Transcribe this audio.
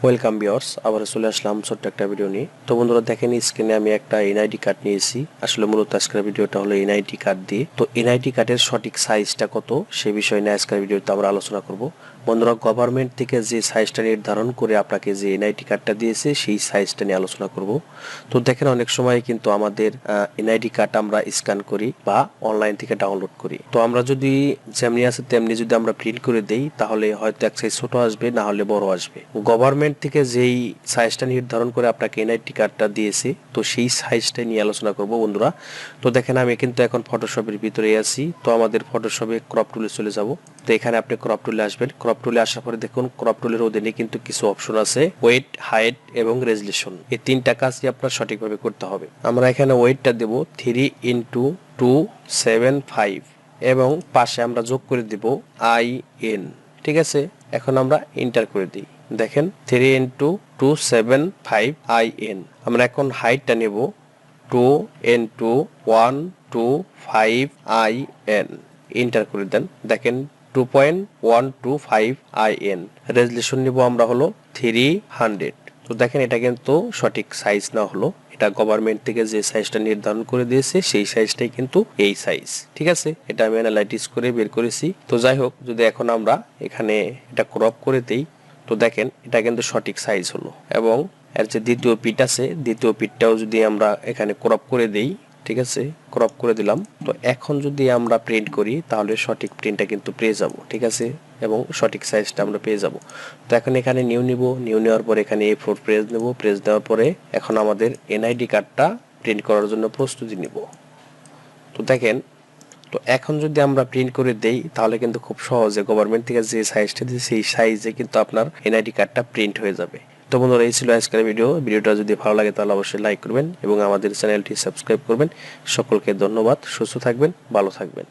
Welcome viewers, আবার চলে আসলাম ছোট্ট একটা ভিডিও নিয়ে। তো বন্ধুরা দেখেন, স্ক্রিনে আমি একটা এনআইডি কার্ড নিয়েছি। আসলে মূলত আজকের ভিডিওটা হলো এনআইডি কার্ড দিয়ে। তো এনআইডি কার্ডের সঠিক সাইজটা কত সে বিষয় নিয়ে আজকের ভিডিওতে আমরা আলোচনা করব। বন্ধুরা, গভর্নমেন্ট থেকে যে সাইজটা নির্ধারণ করে আপনাকে যে এনআইডি কার্ডটা দিয়েছে সেই সাইজটা নিয়ে আলোচনা করব। তো দেখেন, অনেক সময় কিন্তু আমাদের এনআইডি কার্ড আমরা স্ক্যান করি বা অনলাইন থেকে ডাউনলোড করি। তো আমরা যদি যেমনি আছে তেমনি যদি আমরা প্রিন্ট করে দেই, তাহলে হয়তো এক সাইজ ছোট আসবে, না হলে বড় আসবে। গভর্নমেন্ট থেকে যেই সাইজটা নির্ধারণ করে আপনাকে এনআইডি কার্ডটা দিয়েছে, তো সেই সাইজটা নিয়ে আলোচনা করব বন্ধুরা। তো দেখেন, আমি কিন্তু এখন ফটোশপের ভিতরে আছি। তো আমাদের ফটোশপে ক্রপ টুলে চলে যাব। তো এখানে আপনি ক্রপ টুলে আসবেন। ক্রপ টুলে আসার পরে দেখুন, ক্রপ টুলের অধীনে কিন্তু কিছু অপশন আছে, ওয়েট, হাইট এবং রেজলিউশন। এই তিনটা কাজই আপনার সঠিকভাবে করতে হবে। আমরা এখানে ওয়েটটা দেব 3:275 এবং পাশে আমরা যোগ করে দেব IN। ঠিক আছে, এখন আমরা এন্টার করে দিই। দেখেন 3:275 IN। আমরা এখন হাইটটা নেব 2:125 IN। এন্টার করে দেন। দেখেন 2.125 IN। রেজলিউশন নিব আমরা হলো 300। তো দেখেন, এটা কিন্তু সঠিক সাইজ না হলো, এটা গভর্নমেন্ট থেকে যে সাইজটা নির্ধারণ করে দিয়েছে সেই সাইজটাই কিন্তু এই সাইজ। ঠিক আছে, এটা আমি অ্যানালাইটিস করে বের করেছি। তো যাই হোক, যদি এখন আমরা এখানে এটা ক্রপ করে দেই, তো দেখেন এটা কিন্তু সঠিক সাইজ হলো। এবং এর যে দ্বিতীয় পিট আছে, দ্বিতীয় পিটটাও যদি আমরা এখানে ক্রপ করে দেই, ঠিক আছে, ক্রপ করে দিলাম। তো এখন যদি আমরা প্রিন্ট করি, তাহলে সঠিক প্রিন্টটা কিন্তু পেয়ে যাব। ঠিক আছে, এবং সঠিক সাইজটা আমরা পেয়ে যাব। তো এখন এখানে নিউ নিব, নিউ নেওয়ার পরে এখানে A4 প্রেস নেব। প্রেস দেওয়ার পরে এখন আমাদের এনআইডি কার্ডটা প্রিন্ট করার জন্য প্রস্তুতি নিব। তো দেখেন, তো এখন যদি আমরা প্রিন্ট করে দেই, তাহলে কিন্তু খুব সহজে গভর্নমেন্ট থেকে যে সাইজটা দিয়েছে সেই সাইজে কিন্তু আপনার এনআইডি কার্ডটা প্রিন্ট হয়ে যাবে। তো বন্ধুরা, এই ছিল আজকের ভিডিওটা যদি ভালো লাগে তাহলে অবশ্যই লাইক করবেন এবং আমাদের চ্যানেলটি সাবস্ক্রাইব করবেন। সকলকে ধন্যবাদ। সুস্থ থাকবেন, ভালো থাকবেন।